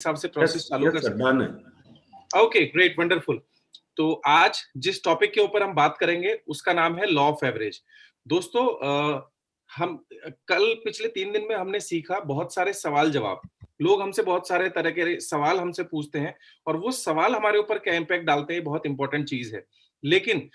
हिसाब से प्रोसेस चालू कर सकते डन है। हैं। Okay, great, wonderful. तो आज जिस टॉपिक के ऊपर हम बात करेंगे उसका नाम है लॉ ऑफ एवरेज। दोस्तों, हम कल पिछले 3 दिन में हमने सीखा बहुत सारे सवाल जवाब। लोग हमसे बहुत सारे तरह के सवाल हमसे पूछते हैं और वो सवाल हमारे ऊपर क्या इम्पैक्ट डालते हैं, बहुत इंपॉर्टेंट चीज है। लेकिन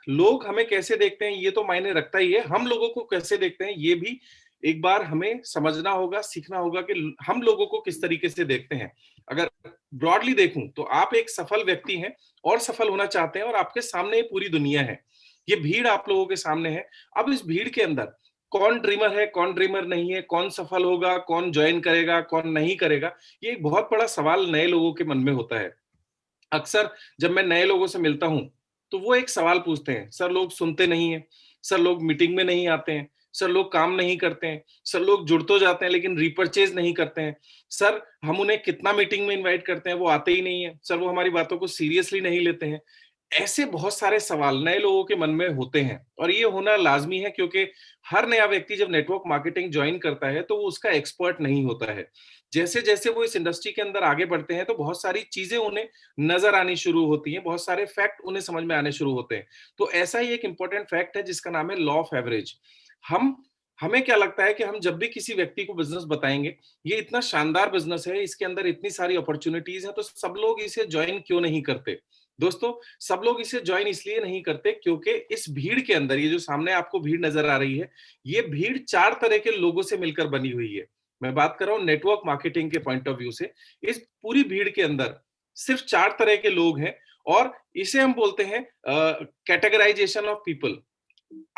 लोग हमें कैसे देखते हैं ये तो मायने रखता ही है, हम लोगों को कैसे देखते हैं ये भी एक बार हमें समझना होगा, सीखना होगा कि हम लोगों को किस तरीके से देखते हैं। अगर ब्रॉडली देखूं तो आप एक सफल व्यक्ति हैं और सफल होना चाहते हैं और आपके सामने ये पूरी दुनिया है, ये भीड़ आप लोगों के सामने है। अब इस भीड़ के अंदर कौन ड्रीमर है, कौन ड्रीमर नहीं है, कौन सफल होगा, कौन ज्वाइन करेगा, कौन नहीं करेगा, ये एक बहुत बड़ा सवाल नए लोगों के मन में होता है। अक्सर जब मैं नए लोगों से मिलता हूं तो वो एक सवाल पूछते हैं, सर लोग सुनते नहीं है, सर लोग मीटिंग में नहीं आते हैं, सर लोग काम नहीं करते हैं, सर लोग जुड़ तो जाते हैं लेकिन रीपरचेज नहीं करते हैं, सर हम उन्हें कितना मीटिंग में इनवाइट करते हैं वो आते ही नहीं है, सर वो हमारी बातों को सीरियसली नहीं लेते हैं। ऐसे बहुत सारे सवाल नए लोगों के मन में होते हैं और ये होना लाजमी है, क्योंकि हर नया व्यक्ति जब नेटवर्क मार्केटिंग ज्वाइन करता है तो वो उसका एक्सपर्ट नहीं होता है। जैसे जैसे वो इस इंडस्ट्री के अंदर आगे बढ़ते हैं तो बहुत सारी चीजें उन्हें नजर आनी शुरू होती हैं, बहुत सारे फैक्ट उन्हें समझ में आने शुरू होते हैं। तो ऐसा ही एक इंपॉर्टेंट फैक्ट है जिसका नाम है लॉ ऑफ एवरेज। हम हमें क्या लगता है कि हम जब भी किसी व्यक्ति को बिजनेस बताएंगे, ये इतना शानदार बिजनेस है, इसके अंदर इतनी सारी अपॉर्चुनिटीज है, तो सब लोग इसे ज्वाइन क्यों नहीं करते। दोस्तों, सब लोग इसे ज्वाइन इसलिए नहीं करते क्योंकि इस भीड़ के अंदर, ये जो सामने आपको भीड़ नजर आ रही है, ये भीड़ 4 तरह के लोगों से मिलकर बनी हुई है। मैं बात कर रहा हूं नेटवर्क मार्केटिंग के पॉइंट ऑफ व्यू से। इस पूरी भीड़ के अंदर सिर्फ 4 तरह के लोग हैं और इसे हम बोलते हैं कैटेगराइजेशन ऑफ पीपल।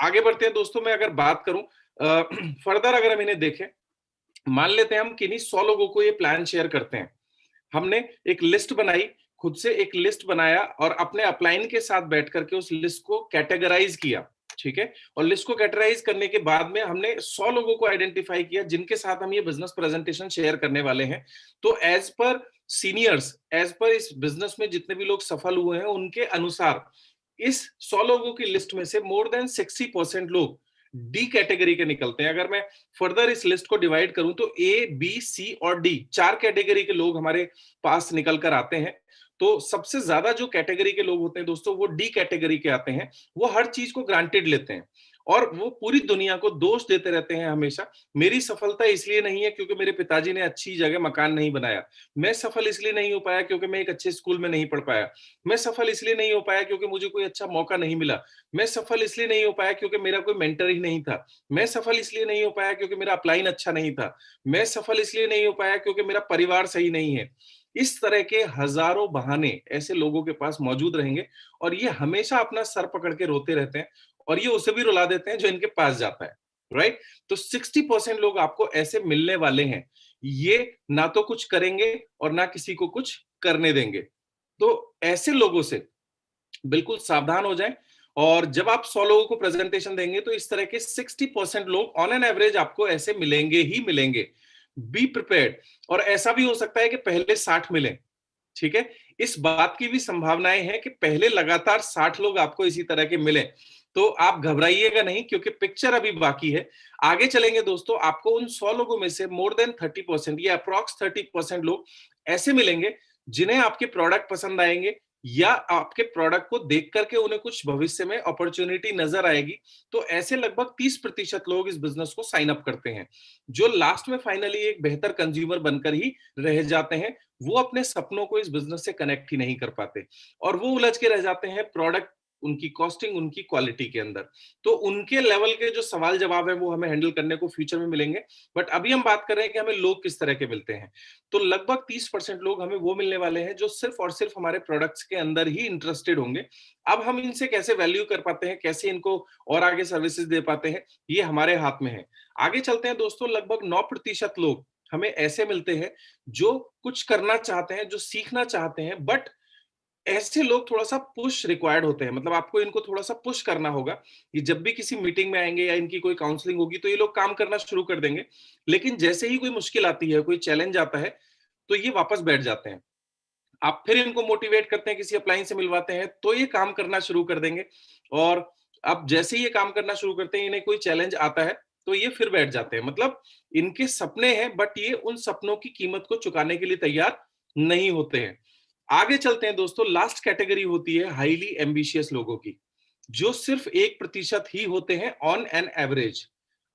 आगे बढ़ते हैं दोस्तों, मैं अगर बात करूं फर्दर, अगर हम इन्हें देखें, मान लेते हैं हम किन्हीं 100 लोगों को ये प्लान शेयर करते हैं। हमने एक लिस्ट बनाई, खुद से एक लिस्ट बनाया और अपने अपलाइन के साथ बैठ करके उस लिस्ट को कैटेगराइज किया, ठीक है। और लिस्ट को कैटेगराइज करने के बाद में हमने 100 लोगों को आइडेंटिफाई किया जिनके साथ हम ये बिजनेस प्रेजेंटेशन शेयर करने वाले हैं। तो as per seniors, as per इस बिजनेस में जितने भी लोग सफल हुए हैं उनके अनुसार इस 100 लोगों की लिस्ट में से मोर देन 60% लोग डी कैटेगरी के निकलते हैं। अगर मैं फर्दर इस लिस्ट को डिवाइड करूं तो ए, बी, सी और डी 4 कैटेगरी के लोग हमारे पास निकल कर आते हैं। तो सबसे ज्यादा जो कैटेगरी के लोग होते हैं दोस्तों, वो डी कैटेगरी के आते हैं। वो हर चीज को ग्रांटेड लेते हैं और वो पूरी दुनिया को दोष देते रहते हैं हमेशा। मेरी सफलता इसलिए नहीं है क्योंकि मेरे पिताजी ने अच्छी जगह मकान नहीं बनाया, मैं सफल इसलिए नहीं हो पाया क्योंकि मैं एक अच्छे स्कूल में नहीं पढ़ पाया, मैं सफल इसलिए नहीं हो पाया क्योंकि मुझे कोई अच्छा मौका नहीं मिला, मैं सफल इसलिए नहीं हो पाया क्योंकि मेरा कोई मेंटर ही नहीं था, मैं सफल इसलिए नहीं हो पाया क्योंकि मेरा अपलाइन अच्छा नहीं था, मैं सफल इसलिए नहीं हो पाया क्योंकि मेरा परिवार सही नहीं है। इस तरह के हजारों बहाने ऐसे लोगों के पास मौजूद रहेंगे और ये हमेशा अपना सर पकड़ के रोते रहते हैं और ये उसे भी रुला देते हैं जो इनके पास जाता है, राइट। तो 60% लोग आपको ऐसे मिलने वाले हैं, ये ना तो कुछ करेंगे और ना किसी को कुछ करने देंगे। तो ऐसे लोगों से बिल्कुल सावधान हो जाएं। और जब आप 100 लोगों को प्रेजेंटेशन देंगे तो इस तरह के 60% लोग ऑन एन एवरेज आपको ऐसे मिलेंगे ही मिलेंगे। Be prepared. और ऐसा भी हो सकता है कि पहले 60 मिले, ठीक है। इस बात की भी संभावनाएं हैं कि पहले लगातार 60 लोग आपको इसी तरह के मिले। तो आप घबराइएगा नहीं क्योंकि पिक्चर अभी बाकी है। आगे चलेंगे दोस्तों, आपको उन 100 लोगों में से मोर देन 30% या अप्रॉक्स 30% लोग ऐसे मिलेंगे जिन्हें आपके प्रोडक्ट पसंद आएंगे या आपके प्रोडक्ट को देख करके उन्हें कुछ भविष्य में अपॉर्चुनिटी नजर आएगी। तो ऐसे लगभग 30% लोग इस बिजनेस को साइन अप करते हैं, जो लास्ट में फाइनली एक बेहतर कंज्यूमर बनकर ही रह जाते हैं। वो अपने सपनों को इस बिजनेस से कनेक्ट ही नहीं कर पाते और वो उलझ के रह जाते हैं प्रोडक्ट, उनकी कॉस्टिंग, उनकी क्वालिटी के अंदर। तो उनके लेवल के जो सवाल जवाब है वो हमें हैंडल करने को फ्यूचर में मिलेंगे। बट अभी हम बात कर रहे हैं कि हमें लोग किस तरह के मिलते हैं। तो लगभग 30% लोग हमें वो मिलने वाले हैं जो सिर्फ और सिर्फ हमारे प्रोडक्ट्स के अंदर ही इंटरेस्टेड होंगे। अब हम इनसे कैसे वैल्यू कर पाते हैं, कैसे इनको और आगे सर्विसेज दे पाते हैं, ये हमारे हाथ में है। आगे चलते हैं दोस्तों, लगभग 9% लोग हमें ऐसे मिलते हैं जो कुछ करना चाहते हैं, जो सीखना चाहते हैं, बट ऐसे लोग थोड़ा सा पुश रिक्वायर्ड होते हैं। मतलब आपको इनको थोड़ा सा पुश करना होगा। ये जब भी किसी मीटिंग में आएंगे या इनकी कोई काउंसलिंग होगी तो ये लोग काम करना शुरू कर देंगे, लेकिन जैसे ही कोई मुश्किल आती है, कोई चैलेंज आता है, तो ये वापस बैठ जाते हैं। आप फिर इनको मोटिवेट करते हैं, किसी अप्लाइन से मिलवाते हैं, तो ये काम करना शुरू कर देंगे। और अब जैसे ही ये काम करना शुरू करते हैं, इन्हें कोई चैलेंज आता है तो ये फिर बैठ जाते हैं। मतलब इनके सपने हैं बट ये उन सपनों की कीमत को चुकाने के लिए तैयार नहीं होते हैं। आगे चलते हैं दोस्तों, लास्ट कैटेगरी होती है हाईली एम्बिशियस लोगों की, जो सिर्फ 1% ही होते हैं on an average.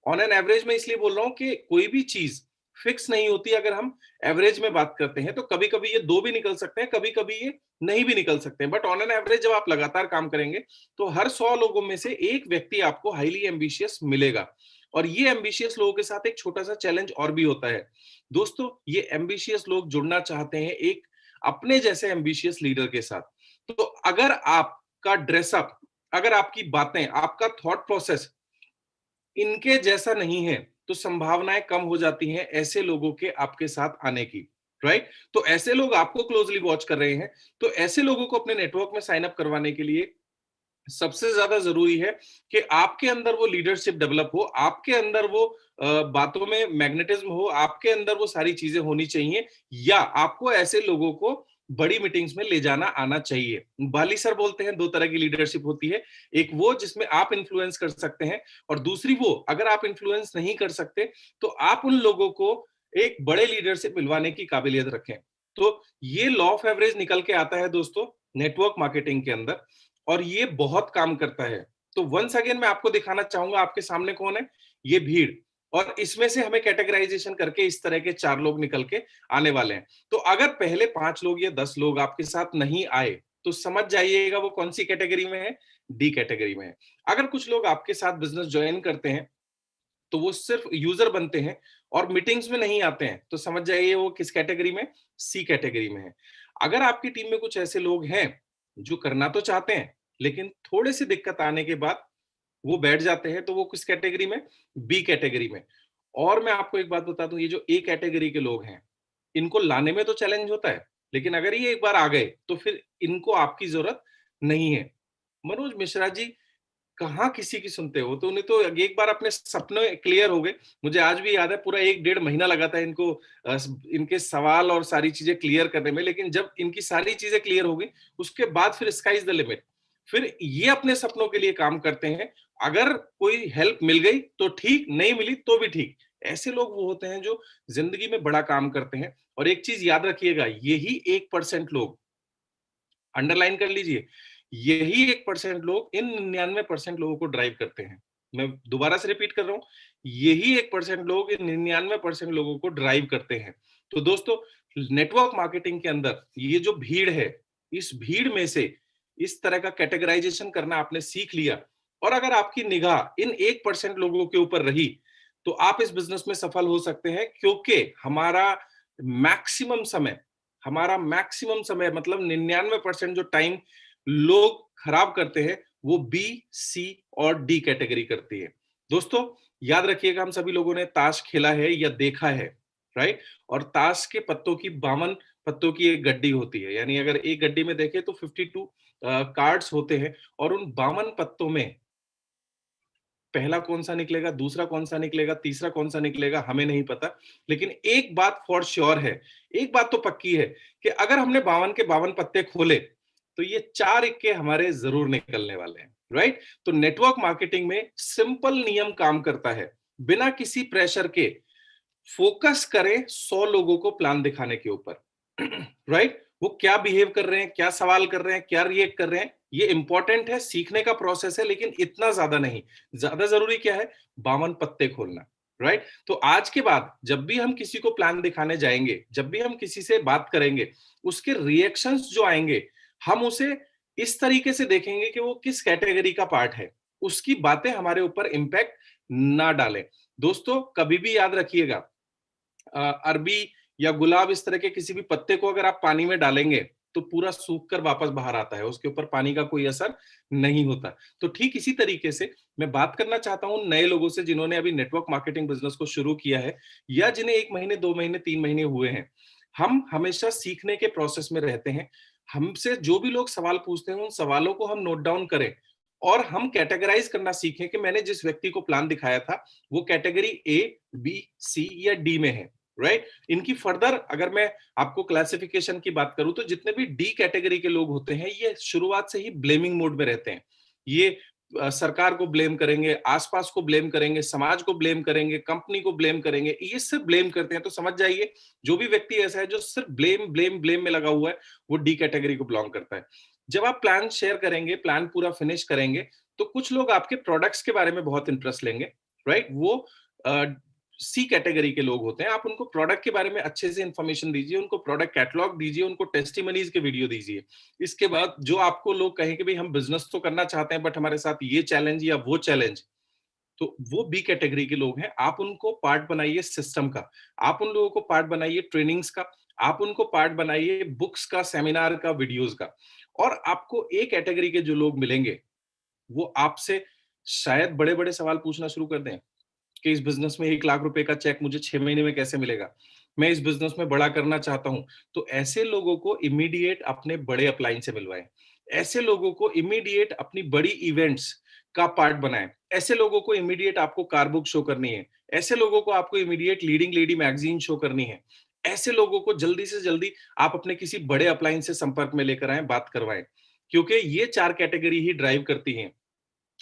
On an average मैं इसलिए बोल रहा हूं कि कोई भी चीज फिक्स नहीं होती। अगर हम एवरेज में बात करते हैं तो कभी कभी ये 2 भी निकल सकते हैं, कभी कभी ये नहीं भी निकल सकते हैं, बट ऑन एन एवरेज जब आप लगातार काम करेंगे तो हर 100 लोगों में से एक व्यक्ति आपको हाईली एम्बिशियस मिलेगा। और ये एम्बिशियस लोगों के साथ एक छोटा सा चैलेंज और भी होता है दोस्तों। ये एम्बिशियस लोग जुड़ना चाहते हैं एक अपने जैसे एम्बिशियस लीडर के साथ। तो अगर आपका ड्रेसअप, अगर आपकी बातें, आपका थॉट प्रोसेस इनके जैसा नहीं है, तो संभावनाएं कम हो जाती हैं ऐसे लोगों के आपके साथ आने की। राइट? तो ऐसे लोग आपको क्लोजली वॉच कर रहे हैं, तो ऐसे लोगों को अपने नेटवर्क में साइन अप करवाने के लिए सबसे ज्यादा जरूरी है कि आपके अंदर वो लीडरशिप डेवलप हो, आपके अंदर वो बातों में मैग्नेटिज्म हो, आपके अंदर वो सारी चीजें होनी चाहिए, या आपको ऐसे लोगों को बड़ी मीटिंग्स में ले जाना आना चाहिए। बाली सर बोलते हैं 2 तरह की लीडरशिप होती है, एक वो जिसमें आप इन्फ्लुएंस कर सकते हैं, और दूसरी वो अगर आप इन्फ्लुएंस नहीं कर सकते तो आप उन लोगों को एक बड़े लीडर से मिलवाने की काबिलियत रखें। तो ये लॉ ऑफ एवरेज निकल के आता है दोस्तों नेटवर्क मार्केटिंग के अंदर, और ये बहुत काम करता है। तो वंस अगेन मैं आपको दिखाना चाहूंगा, आपके सामने कौन है, ये भीड़, और इसमें से हमें कैटेगराइजेशन करके इस तरह के 4 लोग निकल के आने वाले हैं। तो अगर पहले 5 लोग या 10 लोग आपके साथ नहीं आए तो समझ जाइएगा वो कौन सी कैटेगरी में है, डी कैटेगरी में है। अगर कुछ लोग आपके साथ बिजनेस ज्वाइन करते हैं तो वो सिर्फ यूजर बनते हैं और मीटिंग्स में नहीं आते हैं, तो समझ जाइए वो किस कैटेगरी में, सी कैटेगरी में है। अगर आपकी टीम में कुछ ऐसे लोग हैं जो करना तो चाहते हैं लेकिन थोड़े सी दिक्कत आने के बाद वो बैठ जाते हैं, तो वो किस कैटेगरी में, बी कैटेगरी में। और मैं आपको एक बात बता दूं, ये जो ए कैटेगरी के लोग हैं इनको लाने में तो चैलेंज होता है, लेकिन अगर ये एक बार आ गए तो फिर इनको आपकी जरूरत नहीं है। मनोज मिश्रा जी कहाँ किसी की सुनते हो, तो उन्हें तो एक बार अपने सपने क्लियर हो गए। मुझे आज भी याद है पूरा 1 डेढ़ महीना लगा था इनको इनके सवाल और सारी चीजें क्लियर करने में, लेकिन जब इनकी सारी चीजें क्लियर हो गई उसके बाद फिर स्काई इज द लिमिट। फिर ये अपने सपनों के लिए काम करते हैं। अगर कोई हेल्प मिल गई तो ठीक, नहीं मिली तो भी ठीक। ऐसे लोग वो होते हैं जो जिंदगी में बड़ा काम करते हैं। और एक चीज याद रखिएगा, यही 1% लोग, अंडरलाइन कर लीजिए, यही 1% लोग इन 99% लोगों को ड्राइव करते हैं। मैं दोबारा से रिपीट कर रहा हूं, यही 1% लोग इन 99% लोगों को ड्राइव करते हैं। तो दोस्तों, नेटवर्क मार्केटिंग के अंदर ये जो भीड़ है, इस भीड़ में से इस तरह का कैटेगराइजेशन करना आपने सीख लिया, और अगर आपकी निगाह इन 1% लोगों के ऊपर रही तो आप इस बिजनेस में सफल हो सकते हैं। क्योंकि मैक्सिमम समय हमारा मैक्सिमम समय मतलब 99% जो टाइम लोग खराब करते हैं वो बी, सी और डी कैटेगरी करती है। दोस्तों, याद रखिएगा, हम सभी लोगों ने ताश खेला है या देखा है, राइट? और ताश के पत्तों की 52 पत्तों की एक गड्डी होती है, यानी अगर एक गड्डी में देखें तो 52 कार्ड्स होते हैं, और उन 52 पत्तों में पहला कौन सा निकलेगा, दूसरा कौन सा निकलेगा, तीसरा कौन सा निकलेगा, हमें नहीं पता। लेकिन एक बात फॉर श्योर है, एक बात तो पक्की है कि अगर हमने 52 के 52 पत्ते खोले तो ये 4 इक्के हमारे जरूर निकलने वाले हैं, राइट? तो नेटवर्क मार्केटिंग में सिंपल नियम काम करता है, बिना किसी प्रेशर के फोकस करें 100 लोगों को प्लान दिखाने के ऊपर। राइट? वो क्या बिहेव कर रहे हैं, क्या सवाल कर रहे हैं, क्या रिएक्ट कर रहे हैं, ये इंपॉर्टेंट है, सीखने का प्रोसेस है, लेकिन इतना ज्यादा नहीं। ज्यादा जरूरी क्या है, 52 पत्ते खोलना। राइट? तो आज के बाद जब भी हम किसी को प्लान दिखाने जाएंगे, जब भी हम किसी से बात करेंगे, उसके रिएक्शंस जो आएंगे, हम उसे इस तरीके से देखेंगे कि वो किस कैटेगरी का पार्ट है, उसकी बातें हमारे ऊपर इंपैक्ट ना डालें। दोस्तों, कभी भी याद रखिएगा, अरबी या गुलाब इस तरह के किसी भी पत्ते को अगर आप पानी में डालेंगे तो पूरा सूख कर वापस बाहर आता है, उसके ऊपर पानी का कोई असर नहीं होता। तो ठीक इसी तरीके से मैं बात करना चाहता हूं नए लोगों से जिन्होंने अभी नेटवर्क मार्केटिंग बिजनेस को शुरू किया है, या जिन्हें 1 महीने 2 महीने 3 महीने हुए हैं। हम हमेशा सीखने के प्रोसेस में रहते हैं। हमसे जो भी लोग सवाल पूछते हैं उन सवालों को हम नोट डाउन करें, और हम कैटेगराइज करना सीखें कि मैंने जिस व्यक्ति को प्लान दिखाया था वो कैटेगरी ए, बी, सी या डी में है, राइट? इनकी फर्दर अगर मैं आपको क्लासिफिकेशन की बात करूं तो जितने भी डी कैटेगरी के लोग होते हैं ये शुरुआत से ही ब्लेमिंग मोड में रहते हैं। ये सरकार को ब्लेम करेंगे, आसपास को ब्लेम करेंगे, समाज को ब्लेम करेंगे, कंपनी को ब्लेम करेंगे, ये सिर्फ ब्लेम करते हैं। तो समझ जाइए, जो भी व्यक्ति ऐसा है जो सिर्फ ब्लेम ब्लेम ब्लेम में लगा हुआ है, वो डी कैटेगरी को बिलोंग करता है। जब आप प्लान शेयर करेंगे, प्लान पूरा फिनिश करेंगे, तो कुछ लोग आपके प्रोडक्ट्स के बारे में बहुत इंटरेस्ट लेंगे, राइट? वो सी कैटेगरी के लोग होते हैं। आप उनको प्रोडक्ट के बारे में अच्छे से इंफॉर्मेशन दीजिए, उनको प्रोडक्ट कैटलॉग दीजिए, उनको टेस्टिमनीज के वीडियो दीजिए। इसके बाद जो आपको लोग कहें कि भाई हम बिजनेस तो करना चाहते हैं बट हमारे साथ ये चैलेंज या वो चैलेंज, तो वो बी कैटेगरी के लोग हैं। आप उनको पार्ट बनाइए सिस्टम का, आप उन लोगों को पार्ट बनाइए ट्रेनिंग्स का, आप उनको पार्ट बनाइए बुक्स का, सेमिनार का, वीडियोस का। और आपको ए कैटेगरी के जो लोग मिलेंगे, वो आपसे शायद बड़े बड़े सवाल पूछना शुरू कर दें कि इस बिजनेस में 1 लाख रुपए का चेक मुझे 6 महीने में कैसे मिलेगा, मैं इस बिजनेस में बड़ा करना चाहता हूं। तो ऐसे लोगों को इमीडिएट अपने बड़े अपलाइन से मिलवाएं, ऐसे लोगों को इमीडिएट अपनी बड़ी इवेंट्स का पार्ट बनाएं, ऐसे लोगों को इमीडिएट आपको कार बुक शो करनी है, ऐसे लोगों को आपको immediate leading lady magazine show करनी है, ऐसे लोगों को जल्दी से जल्दी आप अपने किसी बड़े अपलाइन से संपर्क में लेकर आए, बात करवाएं, क्योंकि ये 4 कैटेगरी ही ड्राइव करती हैं।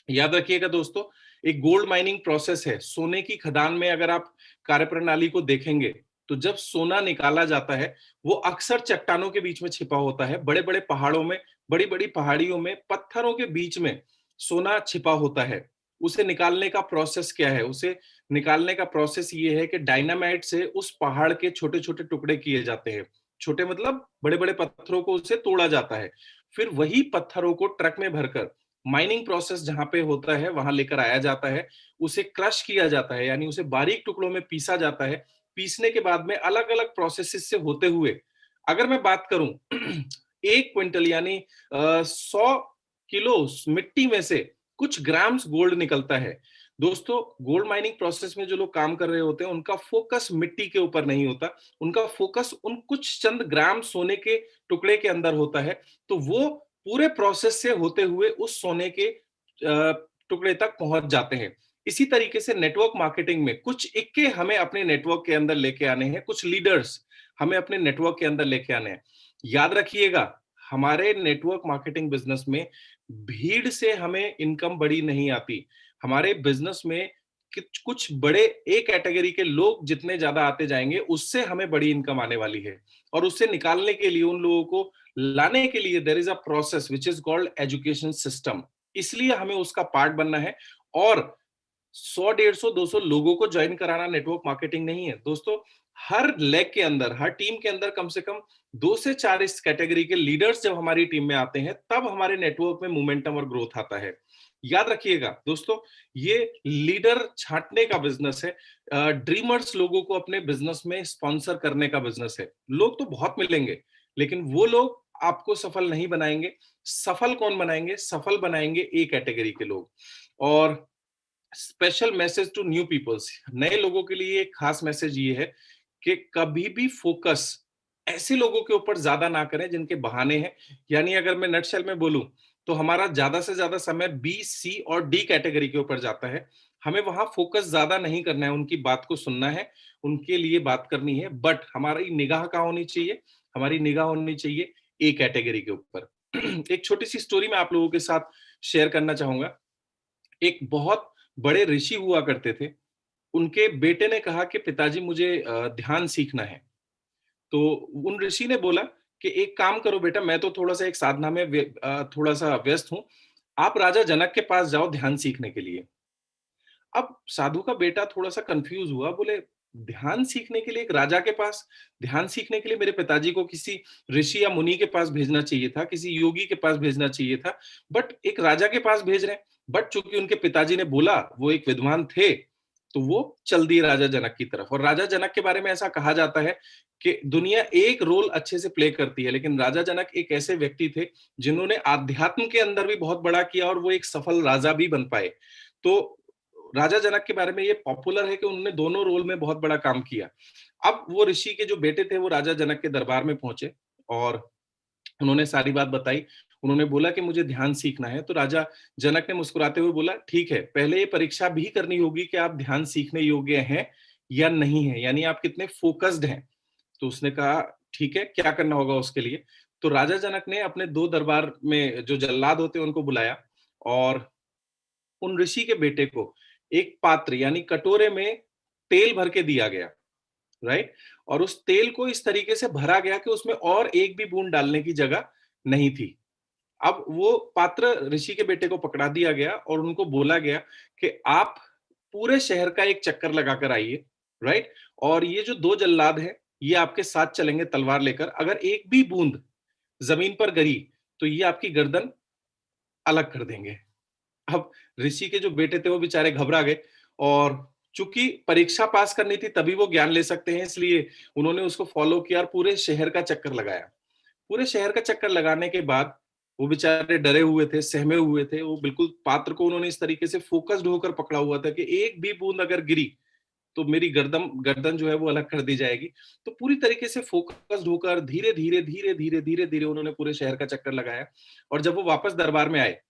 याद रखिएगा दोस्तों, एक गोल्ड माइनिंग प्रोसेस है। सोने की खदान में अगर आप कार्यप्रणाली को देखेंगे, तो जब सोना निकाला जाता है, वो अक्सर चट्टानों के बीच में छिपा होता है, बड़े बड़े पहाड़ों में, बड़ी बड़ी पहाड़ियों में, पत्थरों के बीच में सोना छिपा होता है। उसे निकालने का प्रोसेस क्या है? उसे निकालने का प्रोसेस ये है कि डायनामाइट से उस पहाड़ के छोटे छोटे टुकड़े किए जाते हैं। छोटे मतलब बड़े बड़े पत्थरों को उसे तोड़ा जाता है, फिर वही पत्थरों को ट्रक में भरकर माइनिंग प्रोसेस जहां पे होता है वहां लेकर आया जाता है, उसे क्रश किया जाता है, यानी उसे बारीक टुकड़ों में पीसा जाता है। पीसने के बाद में अलग अलग प्रोसेसेस से होते हुए, अगर मैं बात करूं 1 क्विंटल यानी 100 किलो मिट्टी में से कुछ ग्राम्स गोल्ड निकलता है। दोस्तों, गोल्ड माइनिंग प्रोसेस में जो लोग काम कर रहे होते हैं, उनका फोकस मिट्टी के ऊपर नहीं होता, उनका फोकस उन कुछ चंद ग्राम सोने के टुकड़े के अंदर होता है। तो वो पूरे प्रोसेस से होते हुए उस सोने के टुकड़े तक पहुंच जाते हैं। इसी तरीके से नेटवर्क मार्केटिंग में कुछ इक्के हमें अपने नेटवर्क के अंदर लेके आने हैं, कुछ लीडर्स हमें अपने नेटवर्क के अंदर लेके आने हैं। याद रखिएगा, हमारे नेटवर्क मार्केटिंग बिजनेस में भीड़ से हमें इनकम बड़ी नहीं आती। हमारे बिजनेस में कुछ बड़े ए कैटेगरी के लोग जितने ज्यादा आते जाएंगे, उससे हमें बड़ी इनकम आने वाली है। और उससे निकालने के लिए, उन लोगों को लाने के लिए there is a process which is called education system. इसलिए हमें उसका पार्ट बनना है। और 100, 150, 200 लोगों को ज्वाइन कराना नेटवर्क मार्केटिंग नहीं है दोस्तों। हर लेग के अंदर, हर टीम के अंदर कम से कम 2 से 4 इस कैटेगरी के लीडर्स जब हमारी टीम में आते हैं, तब हमारे नेटवर्क में मोमेंटम और ग्रोथ आता है। याद रखिएगा दोस्तों, ये लीडर छांटने का बिजनेस है। ड्रीमर्स लोगों को अपने बिजनेस में स्पॉन्सर करने का बिजनेस है। लोग तो बहुत मिलेंगे, लेकिन वो लोग आपको सफल नहीं बनाएंगे। सफल कौन बनाएंगे? सफल बनाएंगे ए कैटेगरी के लोग। और special message to new peoples, नए लोगों के लिए एक खास मैसेज ये है कि कभी भी फोकस ऐसे लोगों के ऊपर ज्यादा ना करें जिनके बहाने हैं। यानी अगर मैं नटशेल में बोलूं, तो हमारा ज्यादा से ज्यादा समय बी, सी और डी कैटेगरी के ऊपर जाता है। हमें वहां फोकस ज्यादा नहीं करना है, उनकी बात को सुनना है, उनके लिए बात करनी है। बट हमारी निगाह कहाँ होनी चाहिए? हमारी निगाह होनी चाहिए ए कैटेगरी के ऊपर। एक छोटी सी स्टोरी मैं आप लोगों के साथ शेयर करना चाहूंगा। एक बहुत बड़े ऋषि हुआ करते थे। उनके बेटे ने कहा कि पिताजी, मुझे ध्यान सीखना है। तो उन ऋषि ने बोला कि एक काम करो बेटा, मैं तो थोड़ा सा एक साधना में थोड़ा सा व्यस्त हूं, आप राजा जनक के पास जाओ ध्यान सीखने के लिए। अब साधु का बेटा थोड़ा सा कंफ्यूज हुआ, बोले ध्यान सीखने के लिए एक राजा के पास? ध्यान सीखने के लिए मेरे पिताजी को किसी ऋषि या मुनि के पास भेजना चाहिए था, किसी योगी के पास भेजना चाहिए था, बट एक राजा के पास भेज रहे हैं। बट चूंकि उनके पिताजी ने बोला, वो एक विद्वान थे, तो वो चल दिए राजा जनक की तरफ। और राजा जनक के बारे में ऐसा कहा जाता है कि दुनिया एक रोल अच्छे से प्ले करती है, लेकिन राजा जनक एक ऐसे व्यक्ति थे जिन्होंने आध्यात्म के अंदर भी बहुत बड़ा किया और वो एक सफल राजा भी बन पाए। तो राजा जनक के बारे में ये पॉपुलर है कि उन्होंने दोनों रोल में बहुत बड़ा काम किया। अब वो ऋषि के जो बेटे थे, वो राजा जनक के दरबार में पहुंचे और उन्होंने सारी बात बताई। उन्होंने बोला कि मुझे ध्यान सीखना है। तो राजा जनक ने मुस्कुराते हुए बोला, ठीक है, पहले ये परीक्षा भी करनी होगी कि आप ध्यान सीखने योग्य हैं या नहीं है, यानी आप कितने फोकस्ड हैं। तो उसने कहा, ठीक है, क्या करना होगा उसके लिए? तो राजा जनक ने अपने 2 दरबार में जो जल्लाद होते हैं उनको बुलाया और उन ऋषि के बेटे को एक पात्र यानी कटोरे में तेल भर के दिया गया, राइट? और उस तेल को इस तरीके से भरा गया कि उसमें और एक भी बूंद डालने की जगह नहीं थी। अब वो पात्र ऋषि के बेटे को पकड़ा दिया गया और उनको बोला गया कि आप पूरे शहर का एक चक्कर लगाकर आइए, राइट? और ये जो दो जल्लाद हैं, ये आपके साथ चलेंगे तलवार लेकर। अगर एक भी बूंद जमीन पर गिरी तो ये आपकी गर्दन अलग कर देंगे। अब ऋषि के जो बेटे थे वो बेचारे घबरा गए, और चूंकि परीक्षा पास करनी थी तभी वो ज्ञान ले सकते हैं, इसलिए उन्होंने उसको फॉलो किया और पूरे शहर का चक्कर लगाया। पूरे शहर का चक्कर लगाने के बाद वो बेचारे डरे हुए थे, सहमे हुए थे। वो बिल्कुल पात्र को उन्होंने इस तरीके से फोकस्ड होकर पकड़ा हुआ था कि एक भी बूंद अगर गिरी तो मेरी गर्दन गर्दन जो है वो अलग कर दी जाएगी। तो पूरी तरीके से फोकस्ड होकर धीरे धीरे धीरे धीरे धीरे धीरे उन्होंने पूरे शहर का चक्कर लगाया। और जब वो वापस दरबार में आए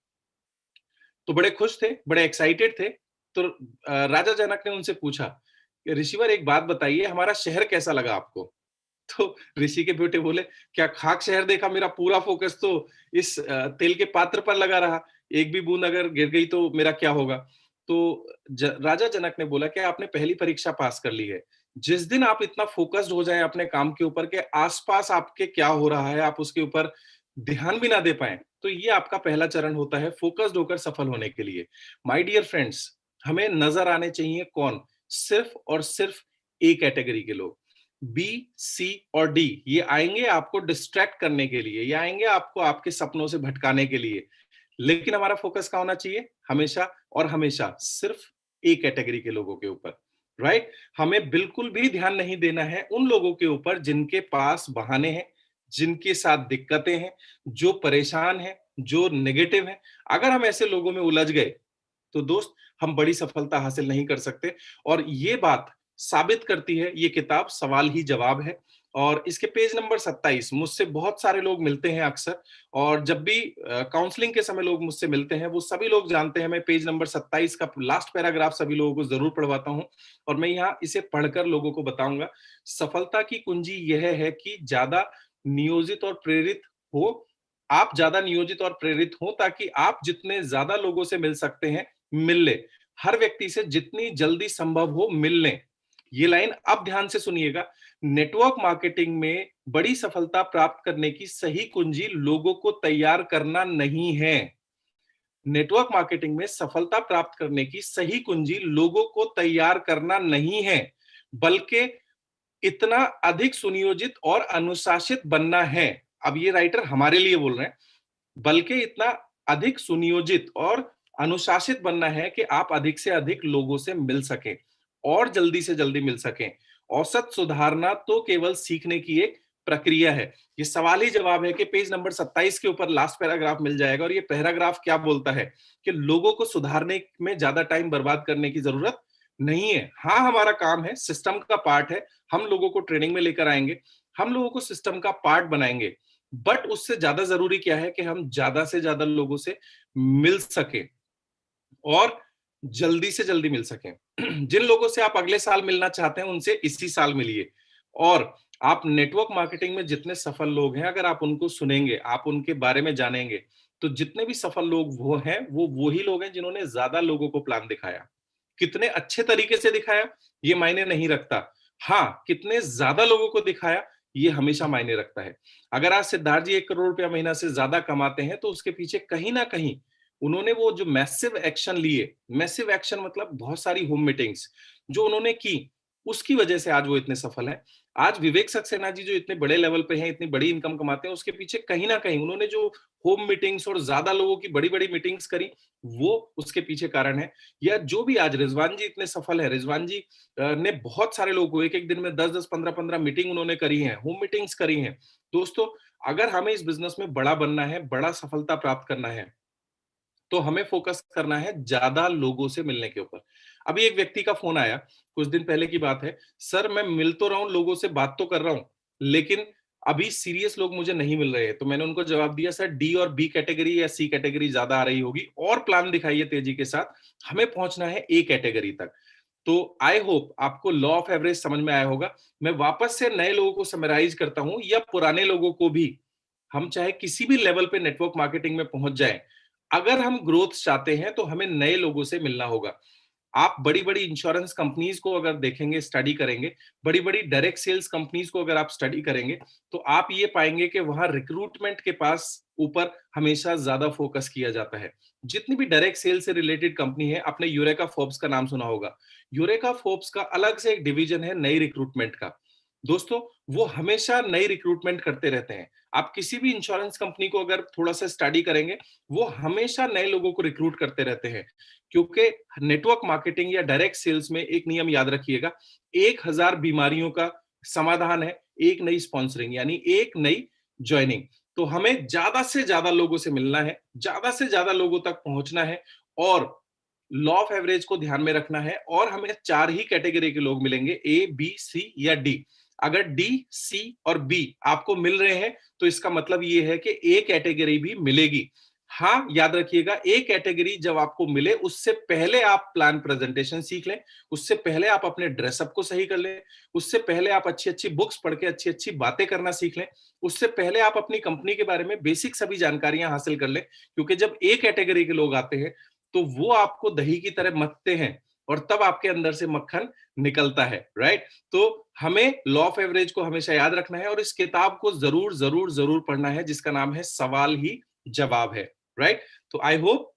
तो बड़े खुश थे, बड़े एक्साइटेड थे। तो राजा जनक ने उनसे पूछा कि ऋषिवर एक बात बताइए, हमारा शहर कैसा लगा आपको? तो ऋषि के बेटे बोले, क्या खाक शहर देखा, मेरा पूरा फोकस तो इस तेल के पात्र पर लगा रहा, एक भी बूंद अगर गिर गई तो मेरा क्या होगा? तो राजा जनक ने बोला कि आपने पहली परीक्षा पास कर ली है। जिस दिन आप इतना फोकस्ड हो जाए अपने काम के ऊपर के आसपास आपके क्या हो रहा है आप उसके ऊपर ध्यान भी ना दे पाए, तो ये आपका पहला चरण होता है फोकस्ड होकर सफल होने के लिए। माय डियर फ्रेंड्स, हमें नजर आने चाहिए कौन? सिर्फ और सिर्फ ए कैटेगरी के लोग। बी, सी और डी ये आएंगे आपको डिस्ट्रैक्ट करने के लिए, ये आएंगे आपको आपके सपनों से भटकाने के लिए। लेकिन हमारा फोकस क्या होना चाहिए? हमेशा और हमेशा सिर्फ ए कैटेगरी के लोगों के ऊपर, राइट? हमें बिल्कुल भी ध्यान नहीं देना है उन लोगों के ऊपर जिनके पास बहाने हैं, जिनके साथ दिक्कतें हैं, जो परेशान हैं, जो नेगेटिव हैं। अगर हम ऐसे लोगों में उलझ गए तो दोस्त हम बड़ी सफलता हासिल नहीं कर सकते। और ये बात साबित करती है ये किताब सवाल ही जवाब है। और इसके पेज नंबर 27 मुझसे बहुत सारे लोग मिलते हैं अक्सर, और जब भी काउंसलिंग के समय लोग मुझसे मिलते हैं वो सभी लोग जानते हैं मैं पेज नंबर 27 का लास्ट पैराग्राफ सभी लोगों को जरूर पढ़वाता हूं। और मैं यहाँ इसे पढ़कर लोगों को बताऊंगा। सफलता की कुंजी यह है कि ज्यादा नियोजित और प्रेरित हो। आप ज्यादा नियोजित और प्रेरित हो ताकि आप जितने ज्यादा लोगों से मिल सकते हैं मिल ले। हर व्यक्ति से जितनी जल्दी संभव हो मिल लें। ये लाइन अब ध्यान से सुनिएगा। नेटवर्क मार्केटिंग में बड़ी सफलता प्राप्त करने की सही कुंजी लोगों को तैयार करना नहीं है। नेटवर्क मार्केटिंग में सफलता प्राप्त करने की सही कुंजी लोगों को तैयार करना नहीं है, बल्कि इतना अधिक सुनियोजित और अनुशासित बनना है। अब ये राइटर हमारे लिए बोल रहे हैं। बल्कि इतना अधिक सुनियोजित और अनुशासित बनना है कि आप अधिक से अधिक लोगों से मिल सकें और जल्दी से जल्दी मिल सकें। औसत सुधारना तो केवल सीखने की एक प्रक्रिया है। ये सवाल ही जवाब है कि पेज नंबर 27 के ऊपर लास्ट पैराग्राफ मिल जाएगा। और ये पैराग्राफ क्या बोलता है कि लोगों को सुधारने में ज्यादा टाइम बर्बाद करने की जरूरत नहीं है। हाँ, हमारा काम है, सिस्टम का पार्ट है, हम लोगों को ट्रेनिंग में लेकर आएंगे, हम लोगों को सिस्टम का पार्ट बनाएंगे। बट उससे ज्यादा जरूरी क्या है कि हम ज्यादा से ज्यादा लोगों से मिल सके और जल्दी से जल्दी मिल सकें। जिन लोगों से आप अगले साल मिलना चाहते हैं उनसे इसी साल मिलिए। और आप नेटवर्क मार्केटिंग में जितने सफल लोग हैं अगर आप उनको सुनेंगे, आप उनके बारे में जानेंगे, तो जितने भी सफल लोग वो हैं वो वही लोग हैं जिन्होंने ज्यादा लोगों को प्लान दिखाया। कितने अच्छे तरीके से दिखाया ये मायने नहीं रखता, हाँ कितने ज्यादा लोगों को दिखाया ये हमेशा मायने रखता है। अगर आज सिद्धार्थ जी 1 करोड़ रुपया महीना से ज्यादा कमाते हैं तो उसके पीछे कहीं ना कहीं उन्होंने वो जो मैसिव एक्शन लिए, मैसिव एक्शन मतलब बहुत सारी होम मीटिंग्स जो उन्होंने की, उसकी वजह से आज वो इतने सफल हैं। आज विवेक सक्सेना जी जो इतने बड़े लेवल पे हैं, इतनी बड़ी इनकम कमाते हैं, उसके पीछे कहीं ना कहीं उन्होंने जो होम मीटिंग्स और ज्यादा लोगों की बड़ी बड़ी मीटिंग्स करी, वो उसके पीछे कारण है। या जो भी आज रिजवान जी इतने सफल है, रिजवान जी ने बहुत सारे लोगों को एक एक दिन में 10-10 15-15 मीटिंग उन्होंने करी है, होम मीटिंग्स करी हैं। दोस्तों, अगर हमें इस बिजनेस में बड़ा बनना है, बड़ा सफलता प्राप्त करना है, तो हमें फोकस करना है ज्यादा लोगों से मिलने के ऊपर। अभी एक व्यक्ति का फोन आया, कुछ दिन पहले की बात है, सर मैं मिल तो रहा हूं, लोगों से बात तो कर रहा हूं, लेकिन अभी सीरियस लोग मुझे नहीं मिल रहे हैं। तो मैंने उनको जवाब दिया, सर डी और बी कैटेगरी या सी कैटेगरी ज्यादा आ रही होगी, और प्लान दिखाइए तेजी के साथ, हमें पहुंचना है ए कैटेगरी तक। तो आई होप आपको लॉ ऑफ एवरेज समझ में आया होगा। मैं वापस से नए लोगों को समराइज करता हूं या पुराने लोगों को भी, हम चाहे किसी भी लेवल पे नेटवर्क मार्केटिंग में पहुंच जाए, अगर हम ग्रोथ चाहते हैं तो हमें नए लोगों से मिलना होगा। आप बड़ी-बड़ी इंश्योरेंस कंपनीज को अगर देखेंगे, स्टडी करेंगे, बड़ी-बड़ी डायरेक्ट सेल्स कंपनीज को अगर आप स्टडी करेंगे, तो आप ये पाएंगे कि वहां रिक्रूटमेंट के पास ऊपर हमेशा ज्यादा फोकस किया जाता है। जितनी भी डायरेक्ट सेल से रिलेटेड कंपनी है, आपने यूरेका फोर्ब्स का नाम सुना होगा। यूरेका फोर्ब्स का अलग से एक डिवीजन है नई रिक्रूटमेंट का। दोस्तों, वो हमेशा नई रिक्रूटमेंट करते रहते हैं। आप किसी भी इंश्योरेंस कंपनी को अगर थोड़ा सा स्टडी करेंगे, वो हमेशा नए लोगों को रिक्रूट करते रहते हैं, क्योंकि नेटवर्क मार्केटिंग या डायरेक्ट सेल्स में एक नियम याद रखिएगा, 1000 बीमारियों का समाधान है एक नई स्पॉन्सरिंग, यानी एक नई ज्वाइनिंग। तो हमें ज्यादा से ज्यादा लोगों से मिलना है, ज्यादा से ज्यादा लोगों तक पहुंचना है, और लॉ ऑफ एवरेज को ध्यान में रखना है। और हमें 4 ही कैटेगरी के लोग मिलेंगे, ए, बी, सी या डी। अगर डी, सी और बी आपको मिल रहे हैं, तो इसका मतलब ये है कि ए कैटेगरी भी मिलेगी। हाँ, याद रखिएगा, ए कैटेगरी जब आपको मिले, उससे पहले आप प्लान प्रेजेंटेशन सीख लें, उससे पहले आप अपने ड्रेसअप को सही कर लें, उससे पहले आप अच्छी अच्छी बुक्स पढ़ के अच्छी अच्छी बातें करना सीख लें, उससे पहले आप अपनी कंपनी के बारे में बेसिक सभी जानकारियां हासिल कर लें। क्योंकि जब ए कैटेगरी के लोग आते हैं, तो वो आपको दही की तरह मथते हैं, और तब आपके अंदर से मक्खन निकलता है, राइट? तो हमें लॉ ऑफ एवरेज को हमेशा याद रखना है, और इस किताब को जरूर जरूर जरूर पढ़ना है, जिसका नाम है सवाल ही जवाब है, राइट? तो आई होप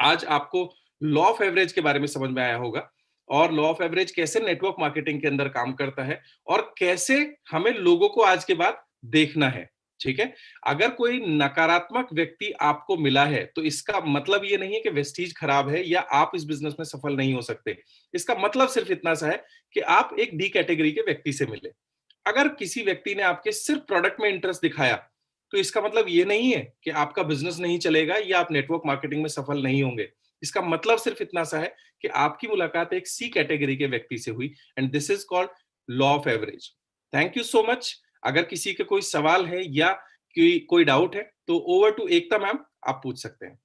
आज आपको लॉ ऑफ एवरेज के बारे में समझ में आया होगा, और लॉ ऑफ एवरेज कैसे नेटवर्क मार्केटिंग के अंदर काम करता है, और कैसे हमें लोगों को आज के बाद देखना है। ठीक है? अगर कोई नकारात्मक व्यक्ति आपको मिला है, तो इसका मतलब ये नहीं है कि वेस्टीज खराब है या आप इस बिजनेस में सफल नहीं हो सकते। इसका मतलब सिर्फ इतना सा है कि आप एक डी कैटेगरी के व्यक्ति से मिले। अगर किसी व्यक्ति ने आपके सिर्फ प्रोडक्ट में इंटरेस्ट दिखाया, तो इसका मतलब ये नहीं है कि आपका बिजनेस नहीं चलेगा या आप नेटवर्क मार्केटिंग में सफल नहीं होंगे। इसका मतलब सिर्फ इतना सा है कि आपकी मुलाकात एक सी कैटेगरी के व्यक्ति से हुई, and this is called law of average. Thank you so much. अगर किसी के कोई सवाल है या कोई डाउट है, तो ओवर टू एकता मैम, आप पूछ सकते हैं।